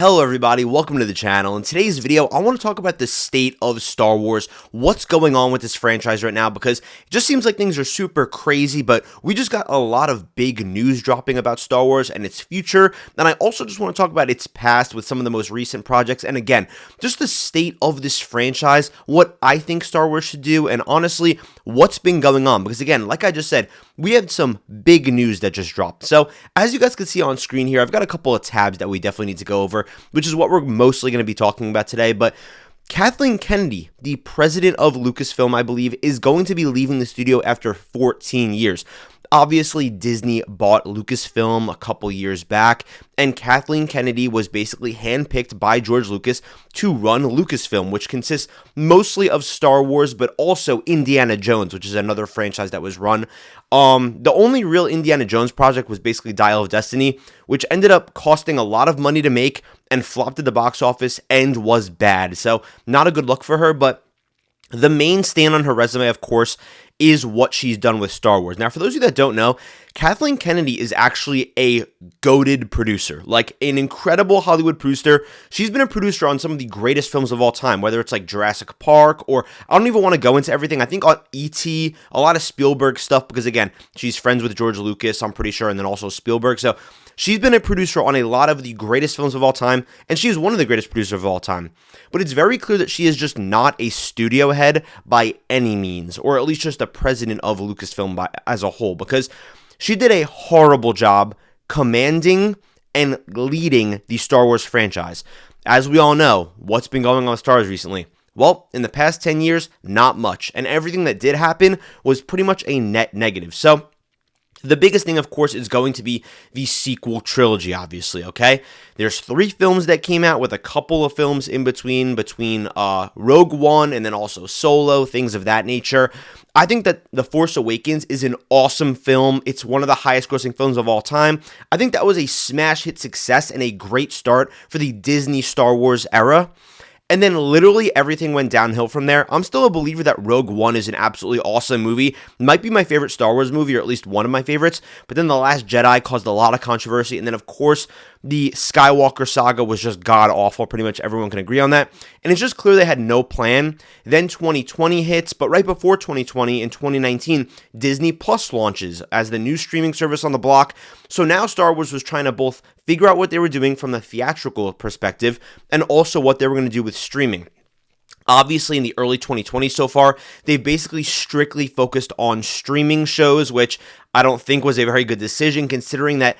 Hello everybody, welcome to the channel. In today's video, I want to talk about the state of Star Wars, what's going on with this franchise right now, because it just seems like things are super crazy, but we just got a lot of big news dropping about Star Wars and its future, and I also just want to talk about its past with some of the most recent projects, and again, just the state of this franchise, what I think Star Wars should do, and honestly, what's been going on, because again, like I just said, we had some big news that just dropped. So, as you guys can see on screen here, I've got a couple of tabs that we definitely need to go over, which is what we're mostly going to be talking about today. But Kathleen Kennedy, the president of Lucasfilm, I believe, is going to be leaving the studio after 14 years. Obviously, Disney bought Lucasfilm a couple years back, and Kathleen Kennedy was basically handpicked by George Lucas to run Lucasfilm, which consists mostly of Star Wars, but also Indiana Jones, which is another franchise that was run. The only real Indiana Jones project was basically Dial of Destiny, which ended up costing a lot of money to make and flopped at the box office and was bad. So, not a good look for her, but the main stand on her resume, of course, is what she's done with Star Wars. Now, for those of you that don't know, Kathleen Kennedy is actually a goated producer, like an incredible Hollywood producer. She's been a producer on some of the greatest films of all time, whether it's like Jurassic Park or I don't even want to go into everything. I think on E.T., a lot of Spielberg stuff, because again, she's friends with George Lucas, I'm pretty sure, and then also Spielberg. So she's been a producer on a lot of the greatest films of all time, and she is one of the greatest producers of all time. But it's very clear that she is just not a studio head by any means, or at least just the president of Lucasfilm as a whole, because she did a horrible job commanding and leading the Star Wars franchise. As we all know, what's been going on with Star Wars recently? Well, in the past 10 years, not much, and everything that did happen was pretty much a net negative. So, the biggest thing, of course, is going to be the sequel trilogy, obviously, okay? There's 3 films that came out with a couple of films in between Rogue One and then also Solo, things of that nature. I think that The Force Awakens is an awesome film. It's one of the highest grossing films of all time. I think that was a smash hit success and a great start for the Disney Star Wars era. And then literally everything went downhill from there. I'm still a believer that Rogue One is an absolutely awesome movie. Might be my favorite Star Wars movie, or at least one of my favorites. But then The Last Jedi caused a lot of controversy. And then, of course, the Skywalker saga was just god-awful. Pretty much everyone can agree on that. And it's just clear they had no plan. Then 2020 hits. But right before 2020, in 2019, Disney Plus launches as the new streaming service on the block. So now Star Wars was trying to both figure out what they were doing from the theatrical perspective and also what they were going to do with streaming. Obviously, in the early 2020s so far, they've basically strictly focused on streaming shows, which I don't think was a very good decision, considering that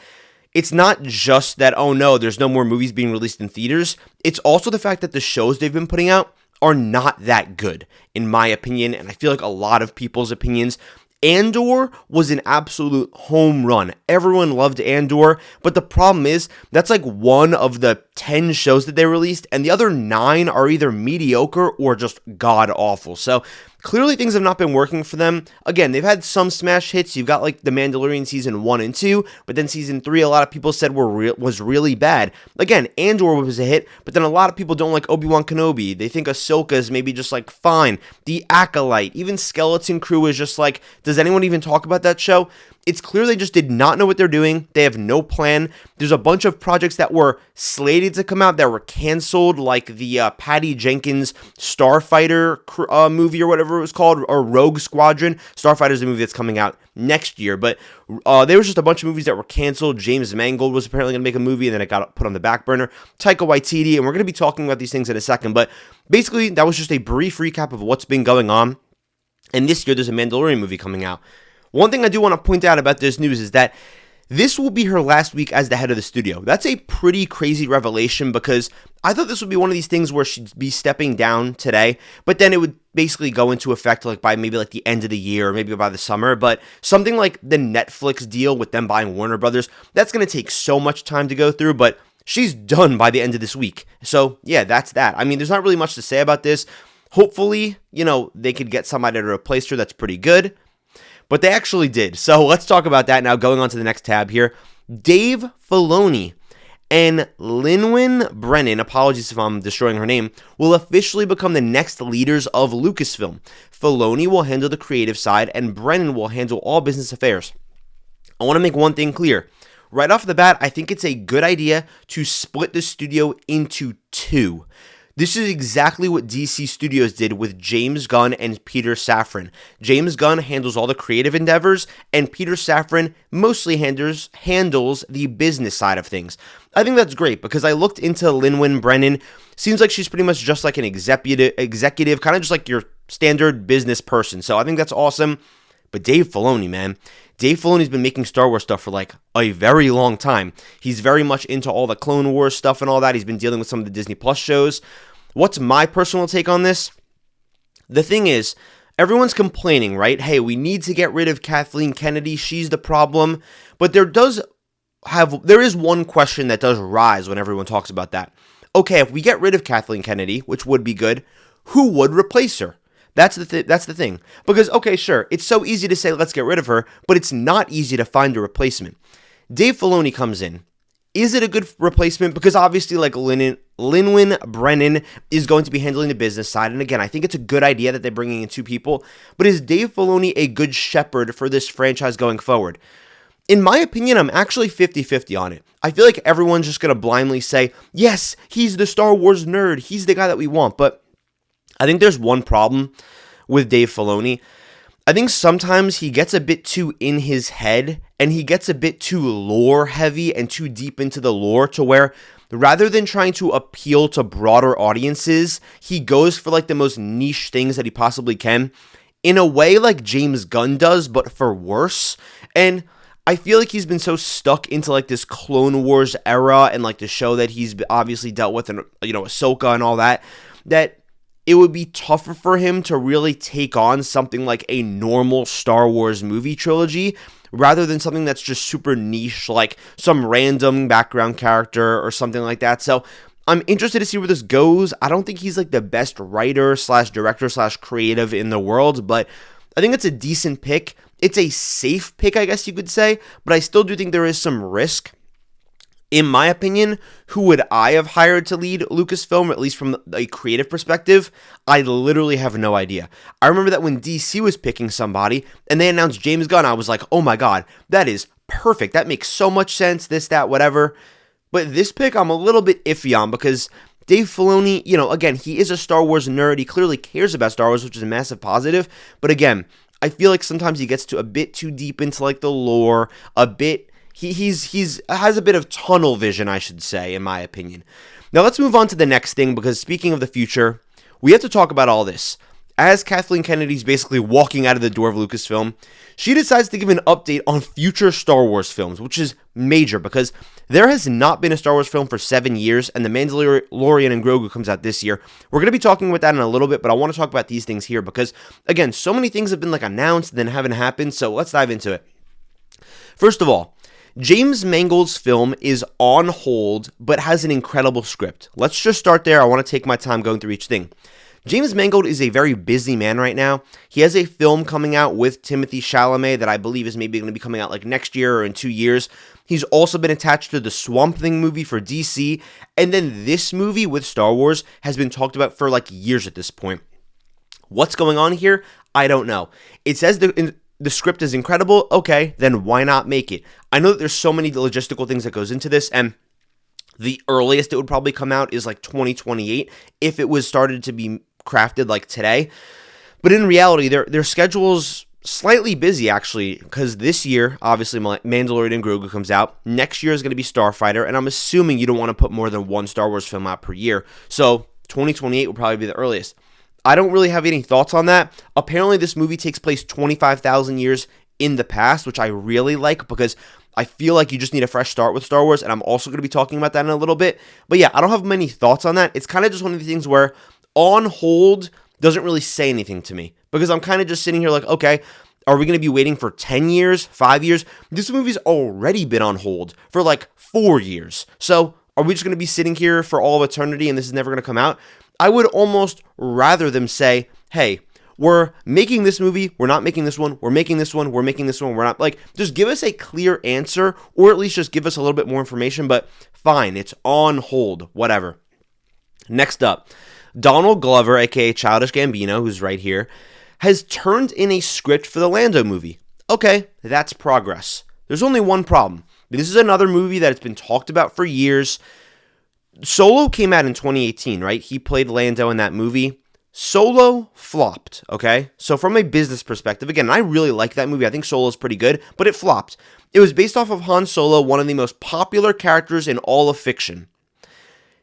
it's not just that, oh no, there's no more movies being released in theaters. It's also the fact that the shows they've been putting out are not that good, in my opinion, and I feel like a lot of people's opinions. Andor was an absolute home run. Everyone loved Andor, but the problem is that's like one of the 10 shows that they released, and the other 9 are either mediocre or just god-awful. So clearly things have not been working for them. Again, they've had some smash hits. You've got like The Mandalorian season 1 and 2, but then season 3 a lot of people said was really bad. Again, Andor was a hit, but then a lot of people don't like Obi-Wan Kenobi. They think Ahsoka is maybe just like fine. The Acolyte, even Skeleton Crew is just like, does anyone even talk about that show? It's clear they just did not know what they're doing. They have no plan. There's a bunch of projects that were slated to come out that were canceled, like the Patty Jenkins Starfighter movie or whatever it was called, or Rogue Squadron. Starfighter is a movie that's coming out next year, but there was just a bunch of movies that were canceled. James Mangold was apparently going to make a movie, and then it got put on the back burner. Taika Waititi, and we're going to be talking about these things in a second, but basically that was just a brief recap of what's been going on. And this year there's a Mandalorian movie coming out. One thing I do want to point out about this news is that this will be her last week as the head of the studio. That's a pretty crazy revelation, because I thought this would be one of these things where she'd be stepping down today, but then it would basically go into effect like by maybe like the end of the year or maybe by the summer. But something like the Netflix deal with them buying Warner Brothers, that's going to take so much time to go through, but she's done by the end of this week. So yeah, that's that. I mean, there's not really much to say about this. Hopefully, they could get somebody to replace her that's pretty good. But they actually did. So let's talk about that now, going on to the next tab here. Dave Filoni and Lynwen Brennan, apologies if I'm destroying her name, will officially become the next leaders of Lucasfilm. Filoni will handle the creative side, and Brennan will handle all business affairs. I want to make one thing clear. right off the bat, I think it's a good idea to split the studio into two. This is exactly what DC Studios did with James Gunn and Peter Safran. James Gunn handles all the creative endeavors, and Peter Safran mostly handles the business side of things. I think that's great because I looked into Lin-Wen Brennan. Seems like she's pretty much just like an executive, kind of just like your standard business person. So I think that's awesome. But Dave Filoni, man. Dave Filoni's been making Star Wars stuff for like a very long time. He's very much into all the Clone Wars stuff and all that. He's been dealing with some of the Disney Plus shows. What's my personal take on this? The thing is, everyone's complaining, right? Hey, we need to get rid of Kathleen Kennedy. She's the problem. But there is one question that does rise when everyone talks about that. Okay, if we get rid of Kathleen Kennedy, which would be good, who would replace her? That's the thing. Because, okay, sure, it's so easy to say let's get rid of her, but it's not easy to find a replacement. Dave Filoni comes in. Is it a good replacement? Because obviously, like Lin-Wen Brennan is going to be handling the business side. And again, I think it's a good idea that they're bringing in two people. But is Dave Filoni a good shepherd for this franchise going forward? In my opinion, I'm actually 50-50 on it. I feel like everyone's just going to blindly say, yes, he's the Star Wars nerd. He's the guy that we want. But I think there's one problem with Dave Filoni. I think sometimes he gets a bit too in his head and he gets a bit too lore heavy and too deep into the lore to where rather than trying to appeal to broader audiences, he goes for like the most niche things that he possibly can in a way like James Gunn does, but for worse. And I feel like he's been so stuck into like this Clone Wars era and like the show that he's obviously dealt with and, you know, Ahsoka and all that, that it would be tougher for him to really take on something like a normal Star Wars movie trilogy rather than something that's just super niche, like some random background character or something like that. So I'm interested to see where this goes. I don't think he's like the best writer / director / creative in the world, but I think it's a decent pick. It's a safe pick, I guess you could say, but I still do think there is some risk. In my opinion, who would I have hired to lead Lucasfilm, at least from a creative perspective? I literally have no idea. I remember that when DC was picking somebody and they announced James Gunn, I was like, oh my god, that is perfect. That makes so much sense, this, that, whatever. But this pick, I'm a little bit iffy on because Dave Filoni, you know, again, he is a Star Wars nerd. He clearly cares about Star Wars, which is a massive positive. But again, I feel like sometimes he gets to a bit too deep into like the lore, a bit. He has a bit of tunnel vision, I should say, in my opinion. Now let's move on to the next thing, because speaking of the future, we have to talk about all this. As Kathleen Kennedy's basically walking out of the door of Lucasfilm, she decides to give an update on future Star Wars films, which is major because there has not been a Star Wars film for 7 years, and The Mandalorian and Grogu comes out this year. We're going to be talking about that in a little bit, but I want to talk about these things here because, again, so many things have been like announced and then haven't happened, so let's dive into it. First of all, James Mangold's film is on hold, but has an incredible script. Let's just start there. I want to take my time going through each thing. James Mangold is a very busy man right now. He has a film coming out with Timothée Chalamet that I believe is maybe going to be coming out like next year or in 2 years. He's also been attached to the Swamp Thing movie for DC, and then this movie with Star Wars has been talked about for like years at this point. What's going on here? I don't know. It says the script is incredible. Okay, then why not make it? I know that there's so many logistical things that goes into this, and the earliest it would probably come out is like 2028 if it was started to be crafted like today. But in reality, their schedule's slightly busy actually, because this year, obviously, Mandalorian and Grogu comes out. Next year is going to be Starfighter, and I'm assuming you don't want to put more than one Star Wars film out per year. So 2028 will probably be the earliest. I don't really have any thoughts on that. Apparently, this movie takes place 25,000 years in the past, which I really like because I feel like you just need a fresh start with Star Wars, and I'm also going to be talking about that in a little bit. But yeah, I don't have many thoughts on that. It's kind of just one of the things where on hold doesn't really say anything to me because I'm kind of just sitting here like, okay, are we going to be waiting for 10 years, 5 years? This movie's already been on hold for like 4 years. So are we just going to be sitting here for all of eternity and this is never going to come out? I would almost rather them say, hey, we're making this movie, we're not making this one, we're making this one, we're making this one, we're not. Like, just give us a clear answer, or at least just give us a little bit more information, but fine, it's on hold, whatever. Next up, Donald Glover, aka Childish Gambino, who's right here, has turned in a script for the Lando movie. Okay, that's progress. There's only one problem. This is another movie that's been talked about for years. Solo came out in 2018, right? He played Lando in that movie. Solo flopped, okay? So from a business perspective, again, I really like that movie. I think Solo is pretty good, but it flopped. It was based off of Han Solo, one of the most popular characters in all of fiction.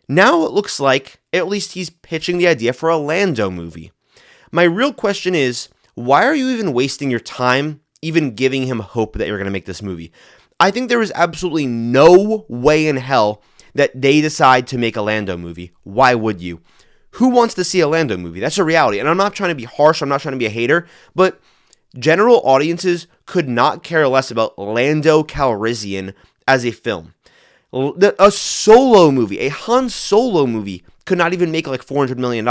Now it looks like, at least he's pitching the idea for a Lando movie. My real question is, why are you even wasting your time even giving him hope that you're going to make this movie? I think there is absolutely no way in hell that they decide to make a Lando movie. Why would you? Who wants to see a Lando movie? That's a reality. And I'm not trying to be harsh. I'm not trying to be a hater. But general audiences could not care less about Lando Calrissian as a film. A Solo movie, a Han Solo movie, could not even make like $400 million.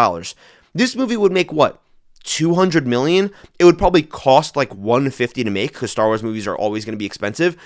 This movie would make what? $200 million? It would probably cost like $150 to make, because Star Wars movies are always going to be expensive.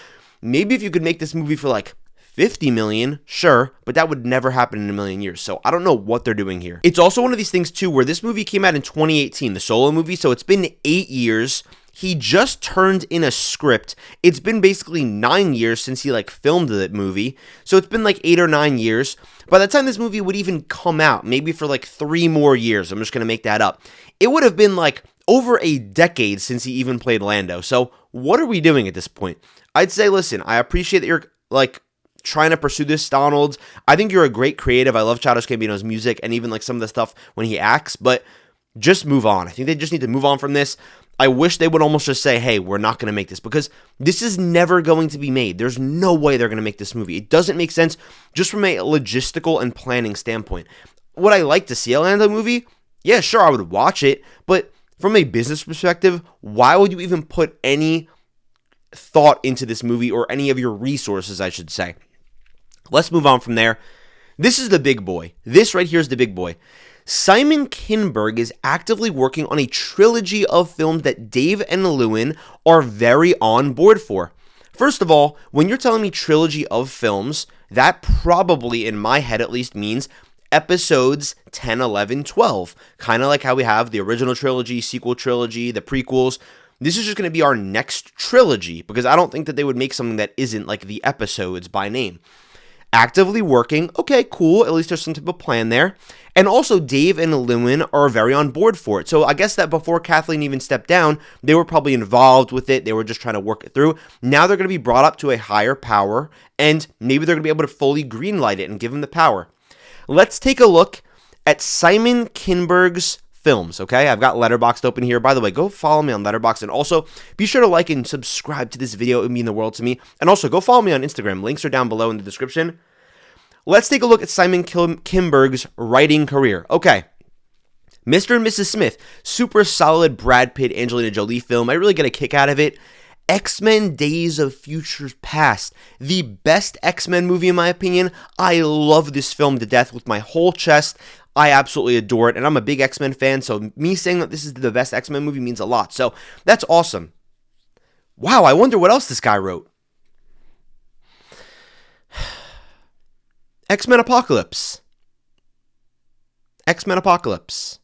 Maybe if you could make this movie for like $50 million, sure, but that would never happen in a million years. So I don't know what they're doing here. It's also one of these things too, where this movie came out in 2018, the Solo movie, so it's been 8 years. He just turned in a script. It's been basically 9 years since he like filmed that movie. So it's been like 8 or 9 years. By the time this movie would even come out, maybe for like 3 more years, I'm just going to make that up, it would have been like over a decade since he even played Lando. So what are we doing at this point? I'd say, listen, I appreciate that you're like trying to pursue this, Donald. I think you're a great creative. I love Childish Gambino's music and even like some of the stuff when he acts, but just move on. I think they just need to move on from this. I wish they would almost just say, hey, we're not going to make this, because this is never going to be made. There's no way they're going to make this movie. It doesn't make sense just from a logistical and planning standpoint. Would I like to see a Lando movie? Yeah, sure, I would watch it, but from a business perspective, why would you even put any thought into this movie, or any of your resources, I should say? Let's move on from there. This is the big boy. This right here is the big boy. Simon Kinberg is actively working on a trilogy of films that Dave and Lewin are very on board for. First of all, when you're telling me trilogy of films, that probably, in my head at least, means episodes 10, 11, 12. Kind of like how we have the original trilogy, sequel trilogy, the prequels. This is just going to be our next trilogy, because I don't think that they would make something that isn't like the episodes by name. Actively working, okay, cool, at least there's some type of plan there. And also, Dave and Lewin are very on board for it. So I guess that before Kathleen even stepped down, they were probably involved with it. They were just trying to work it through. Now they're going to be brought up to a higher power, and maybe they're going to be able to fully greenlight it and give them the power. Let's take a look at Simon Kinberg's films, okay? I've got Letterboxd open here. By the way, go follow me on Letterboxd, and also be sure to like and subscribe to this video. It would mean the world to me. And also, go follow me on Instagram. Links are down below in the description. Let's take a look at Simon Kinberg's writing career. Okay. Mr. and Mrs. Smith, super solid Brad Pitt, Angelina Jolie film. I really get a kick out of it. X-Men Days of Futures Past, the best X-Men movie in my opinion. I love this film to death with my whole chest. I absolutely adore it, and I'm a big X-Men fan, so me saying that this is the best X-Men movie means a lot. So that's awesome. Wow, I wonder what else this guy wrote. X-Men Apocalypse. X-Men Apocalypse.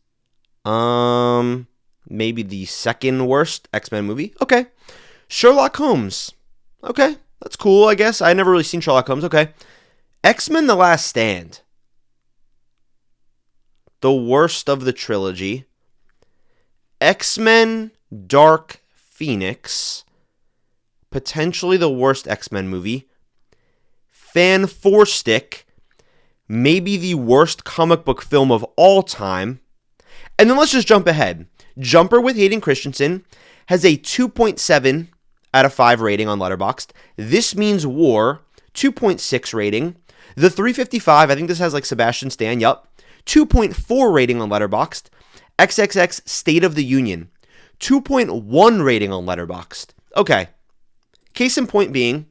Maybe the second worst X-Men movie. Okay. Sherlock Holmes. Okay, that's cool, I guess. I never really seen Sherlock Holmes. Okay. X-Men The Last Stand. The worst of the trilogy. X-Men Dark Phoenix. Potentially the worst X-Men movie. Fan Four Stick. Maybe the worst comic book film of all time. And then let's just jump ahead. Jumper with Hayden Christensen has a 2.7 out of 5 rating on Letterboxd. This Means War, 2.6 rating. The 355, I think this has like Sebastian Stan, yup. 2.4 rating on Letterboxd. XXX State of the Union, 2.1 rating on Letterboxd. Okay. Case in point being,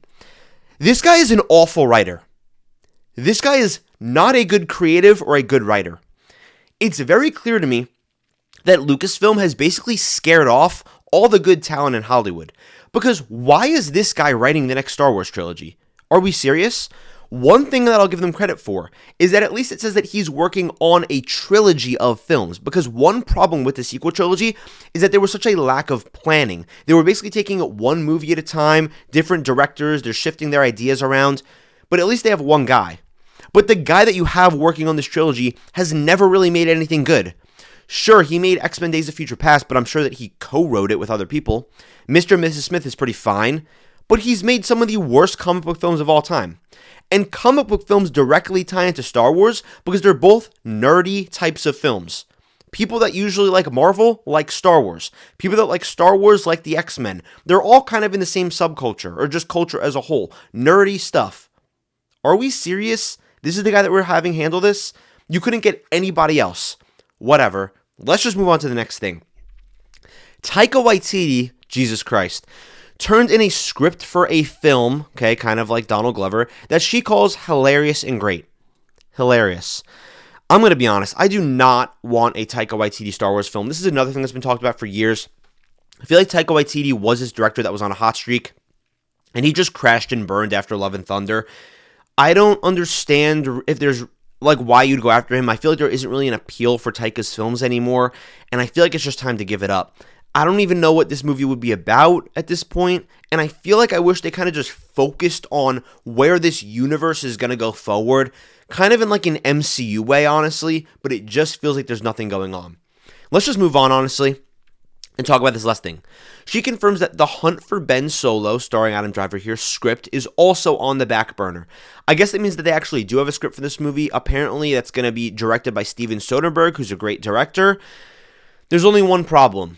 this guy is an awful writer. This guy is not a good creative or a good writer. It's very clear to me that Lucasfilm has basically scared off all the good talent in Hollywood. Because why is this guy writing the next Star Wars trilogy? Are we serious? One thing that I'll give them credit for is that at least it says that he's working on a trilogy of films, because one problem with the sequel trilogy is that there was such a lack of planning. They were basically taking one movie at a time, different directors, they're shifting their ideas around, but at least they have one guy. But the guy that you have working on this trilogy has never really made anything good. Sure, he made X-Men Days of Future Past, but I'm sure that he co-wrote it with other people. Mr. and Mrs. Smith is pretty fine, but he's made some of the worst comic book films of all time. And comic book films directly tie into Star Wars because they're both nerdy types of films. People that usually like Marvel like Star Wars. People that like Star Wars like the X-Men. They're all kind of in the same subculture, or just culture as a whole. Nerdy stuff. Are we serious? This is the guy that we're having handle this? You couldn't get anybody else. Whatever. Let's just move on to the next thing. Taika Waititi, Jesus Christ, turned in a script for a film, okay, kind of like Donald Glover, that she calls hilarious and great. Hilarious. I'm going to be honest, I do not want a Taika Waititi Star Wars film. This is another thing that's been talked about for years. I feel like Taika Waititi was this director that was on a hot streak, and he just crashed and burned after Love and Thunder. I don't understand if there's like why you'd go after him. I feel like there isn't really an appeal for Taika's films anymore, and I feel like it's just time to give it up. I don't even know what this movie would be about at this point, and I feel like I wish they kind of just focused on where this universe is going to go forward, kind of in like an MCU way, honestly, but it just feels like there's nothing going on. Let's just move on, honestly, and talk about this last thing. She confirms that The Hunt for Ben Solo, starring Adam Driver here, script is also on the back burner. I guess that means that they actually do have a script for this movie. Apparently, that's going to be directed by Steven Soderbergh, who's a great director. There's only one problem.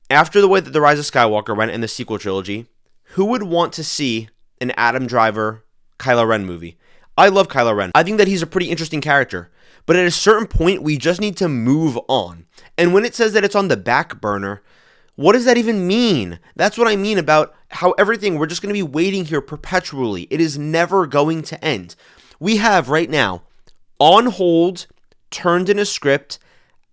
After the way that The Rise of Skywalker went in the sequel trilogy, who would want to see an Adam Driver Kylo Ren movie? I love Kylo Ren. I think that he's a pretty interesting character. But at a certain point, we just need to move on. And when it says that it's on the back burner, what does that even mean? That's what I mean about how everything, we're just going to be waiting here perpetually. It is never going to end. We have right now, on hold, turned in a script,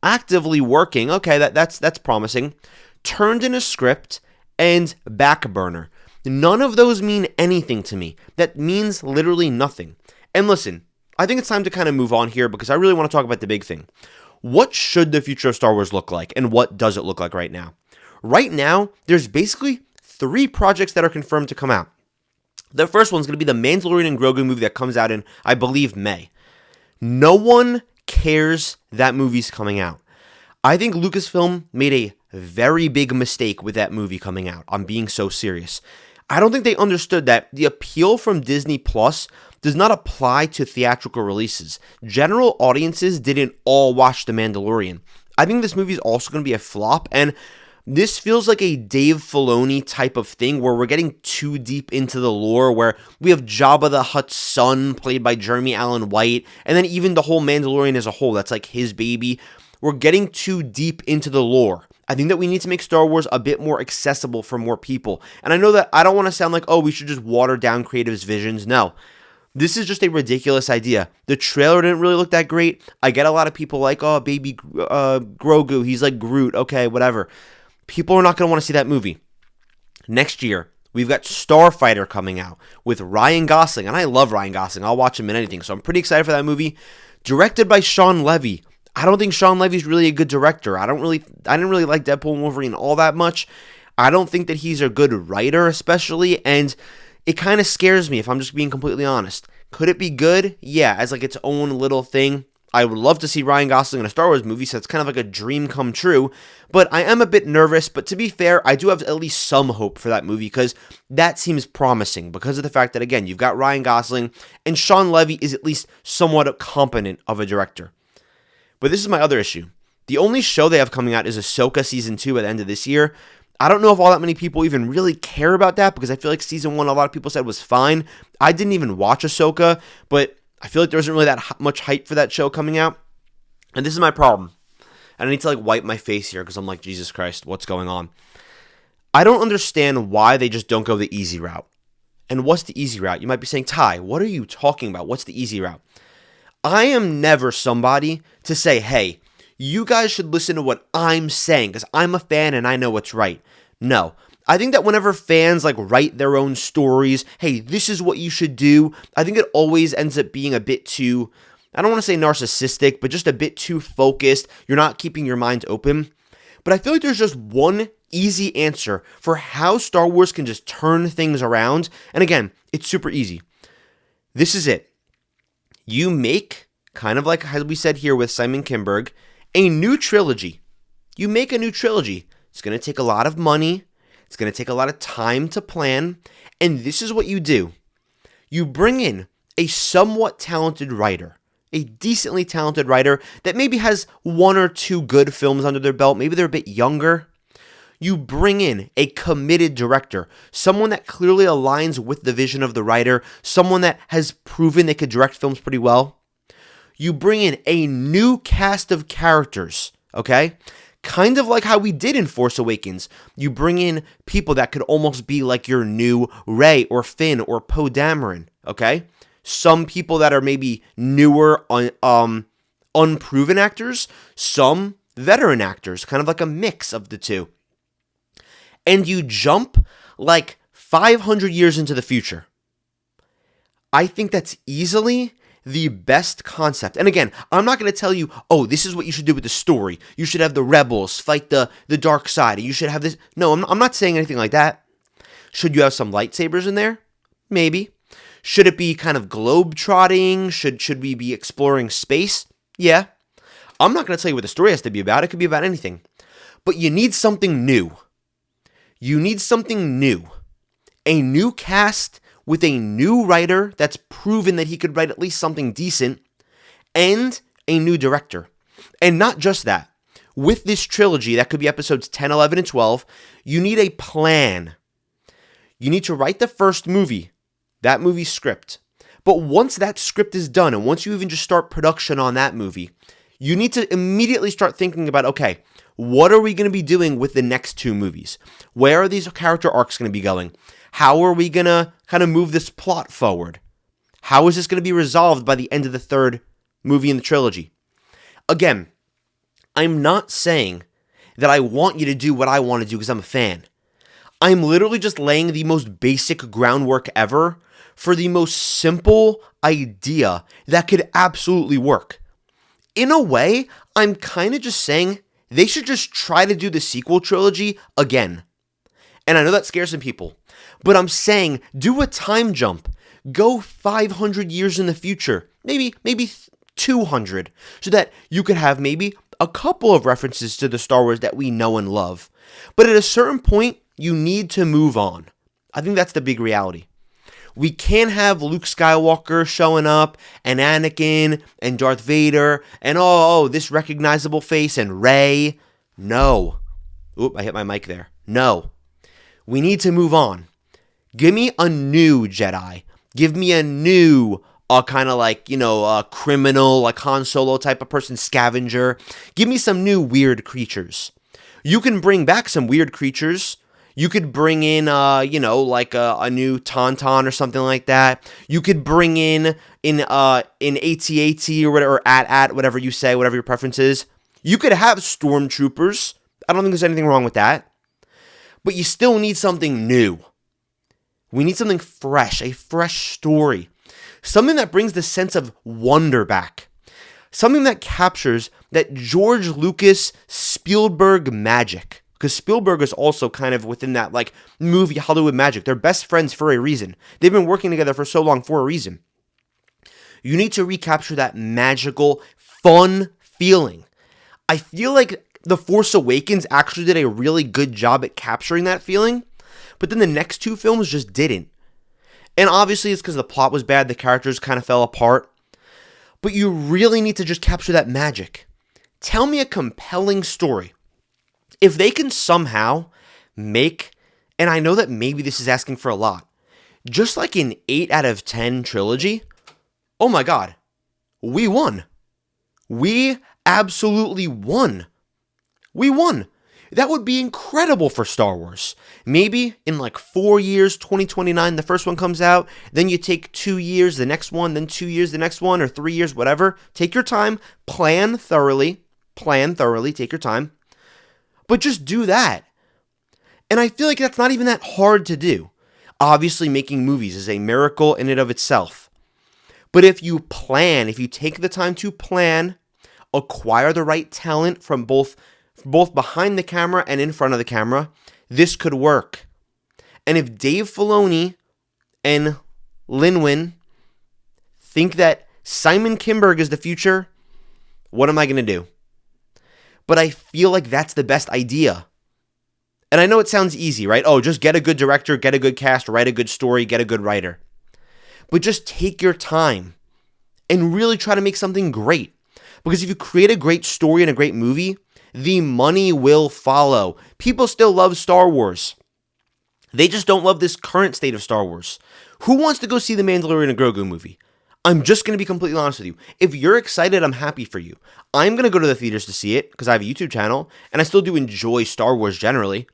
actively working. Okay, that's promising. Turned in a script, and back burner. None of those mean anything to me. That means literally nothing. And listen, I think it's time to kind of move on here because I really want to talk about the big thing. What should the future of Star Wars look like, and what does it look like right now? Right now, there's basically 3 projects that are confirmed to come out. The first one's going to be the Mandalorian and Grogu movie that comes out in, I believe, May. No one cares that movie's coming out. I think Lucasfilm made a very big mistake with that movie coming out. I'm being so serious. I don't think they understood that the appeal from Disney Plus does not apply to theatrical releases. General audiences didn't all watch The Mandalorian. I think this movie is also going to be a flop, and this feels like a Dave Filoni type of thing where we're getting too deep into the lore, where we have Jabba the Hutt's son played by Jeremy Allen White, and then even the whole Mandalorian as a whole, that's like his baby. We're getting too deep into the lore. I think that we need to make Star Wars a bit more accessible for more people. And I know that I don't want to sound like, oh, we should just water down creatives' visions. No. This is just a ridiculous idea. The trailer didn't really look that great. I get a lot of people like, oh, baby Grogu, he's like Groot. Okay, whatever. People are not going to want to see that movie. Next year, we've got Starfighter coming out with Ryan Gosling. And I love Ryan Gosling. I'll watch him in anything. So I'm pretty excited for that movie. Directed by Sean Levy. I don't think Sean Levy's really a good director. I didn't really like Deadpool and Wolverine all that much. I don't think that he's a good writer, especially, and it kind of scares me if I'm just being completely honest. Could it be good? Yeah, as like its own little thing. I would love to see Ryan Gosling in a Star Wars movie, so it's kind of like a dream come true. But I am a bit nervous, but to be fair, I do have at least some hope for that movie because that seems promising because of the fact that, again, you've got Ryan Gosling and Sean Levy is at least somewhat competent of a director. But this is my other issue. The only show they have coming out is Ahsoka Season 2 at the end of this year. I don't know if all that many people even really care about that because I feel like Season 1, a lot of people said was fine. I didn't even watch Ahsoka, but I feel like there wasn't really that much hype for that show coming out. And this is my problem. And I need to like wipe my face here because I'm like, Jesus Christ, what's going on? I don't understand why they just don't go the easy route. And what's the easy route? You might be saying, Ty, what are you talking about? What's the easy route? I am never somebody to say, hey, you guys should listen to what I'm saying because I'm a fan and I know what's right. No, I think that whenever fans like write their own stories, hey, this is what you should do, I think it always ends up being a bit too, I don't want to say narcissistic, but just a bit too focused. You're not keeping your mind open. But I feel like there's just one easy answer for how Star Wars can just turn things around. And again, it's super easy. This is it. You make, kind of like how we said here with Simon Kinberg, a new trilogy. You make a new trilogy. It's going to take a lot of money. It's going to take a lot of time to plan. And this is what you do. You bring in a somewhat talented writer, a decently talented writer that maybe has one or two good films under their belt. Maybe they're a bit younger. You bring in a committed director, someone that clearly aligns with the vision of the writer, someone that has proven they could direct films pretty well. You bring in a new cast of characters, okay? Kind of like how we did in Force Awakens. You bring in people that could almost be like your new Rey or Finn or Poe Dameron, okay? Some people that are maybe newer, unproven actors, some veteran actors, kind of like a mix of the two. And you jump like 500 years into the future. I think that's easily the best concept. And again, I'm not going to tell you, oh, this is what you should do with the story. You should have the rebels fight the dark side. And you should have this. No, I'm not saying anything like that. Should you have some lightsabers in there? Maybe. Should it be kind of globe-trotting? Should we be exploring space? Yeah. I'm not going to tell you what the story has to be about. It could be about anything. But you need something new. You need something new. A new cast with a new writer that's proven that he could write at least something decent, and a new director. And not just that. With this trilogy, that could be episodes 10, 11, and 12, you need a plan. You need to write the first movie, that movie's script. But once that script is done, and once you even just start production on that movie, you need to immediately start thinking about, okay, what are we going to be doing with the next two movies? Where are these character arcs going to be going? How are we going to kind of move this plot forward? How is this going to be resolved by the end of the third movie in the trilogy? Again, I'm not saying that I want you to do what I want to do because I'm a fan. I'm literally just laying the most basic groundwork ever for the most simple idea that could absolutely work. In a way, I'm kind of just saying they should just try to do the sequel trilogy again. And I know that scares some people, but I'm saying do a time jump. Go 500 years in the future, maybe 200, so that you could have maybe a couple of references to the Star Wars that we know and love. But at a certain point, you need to move on. I think that's the big reality. We can't have Luke Skywalker showing up, and Anakin, and Darth Vader, and this recognizable face, and Rey. No. Oop, I hit my mic there. No. We need to move on. Give me a new Jedi. Give me a new, kind of like, criminal, like Han Solo type of person, scavenger. Give me some new weird creatures. You can bring back some weird creatures. You could bring in, like a new Tauntaun or something like that. You could bring in AT-AT or whatever, or AT-AT, whatever you say, whatever your preference is. You could have stormtroopers. I don't think there's anything wrong with that. But you still need something new. We need something fresh, a fresh story. Something that brings the sense of wonder back. Something that captures that George Lucas Spielberg magic. Because Spielberg is also kind of within that like movie Hollywood magic. They're best friends for a reason. They've been working together for so long for a reason. You need to recapture that magical, fun feeling. I feel like The Force Awakens actually did a really good job at capturing that feeling, but then the next two films just didn't. And obviously it's because the plot was bad, the characters kind of fell apart, but you really need to just capture that magic. Tell me a compelling story. If they can somehow make, and I know that maybe this is asking for a lot, just like an 8 out of 10 trilogy, oh my god, we won. We absolutely won. We won. That would be incredible for Star Wars. Maybe in like 4 years, 2029, the first one comes out. Then you take 2 years, the next one, then 2 years, the next one, or 3 years, whatever. Take your time. Plan thoroughly. Take your time. But just do that. And I feel like that's not even that hard to do. Obviously, making movies is a miracle in and of itself. But if you plan, if you take the time to plan, acquire the right talent from both behind the camera and in front of the camera, this could work. And if Dave Filoni and Linwin think that Simon Kinberg is the future, what am I going to do? But I feel like that's the best idea. And I know it sounds easy, right? Oh, just get a good director, get a good cast, write a good story, get a good writer. But just take your time and really try to make something great. Because if you create a great story and a great movie, the money will follow. People still love Star Wars. They just don't love this current state of Star Wars. Who wants to go see the Mandalorian and Grogu movie? I'm just going to be completely honest with you. If you're excited, I'm happy for you. I'm going to go to the theaters to see it because I have a YouTube channel and I still do enjoy Star Wars generally.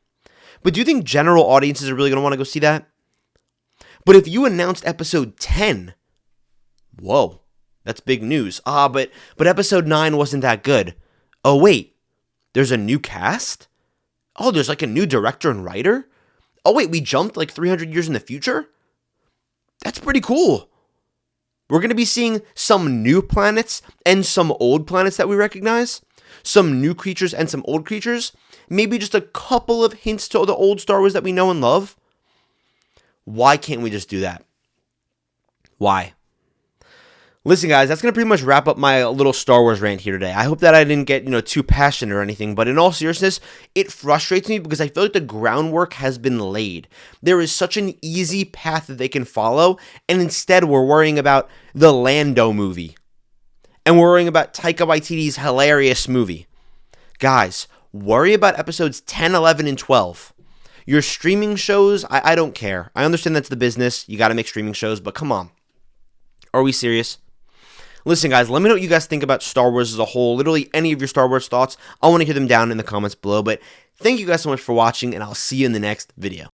But do you think general audiences are really going to want to go see that? But if you announced episode 10, whoa, that's big news. But episode 9 wasn't that good. Oh, wait, there's a new cast? Oh, there's like a new director and writer? Oh, wait, we jumped like 300 years in the future? That's pretty cool. We're going to be seeing some new planets and some old planets that we recognize. Some new creatures and some old creatures. Maybe just a couple of hints to the old Star Wars that we know and love. Why can't we just do that? Why? Listen, guys, that's going to pretty much wrap up my little Star Wars rant here today. I hope that I didn't get, too passionate or anything, but in all seriousness, it frustrates me because I feel like the groundwork has been laid. There is such an easy path that they can follow, and instead we're worrying about the Lando movie. And we're worrying about Taika Waititi's hilarious movie. Guys, worry about episodes 10, 11, and 12. Your streaming shows, I don't care. I understand that's the business. You got to make streaming shows, but come on. Are we serious? Listen, guys, let me know what you guys think about Star Wars as a whole. Literally any of your Star Wars thoughts. I want to hear them down in the comments below. But thank you guys so much for watching, and I'll see you in the next video.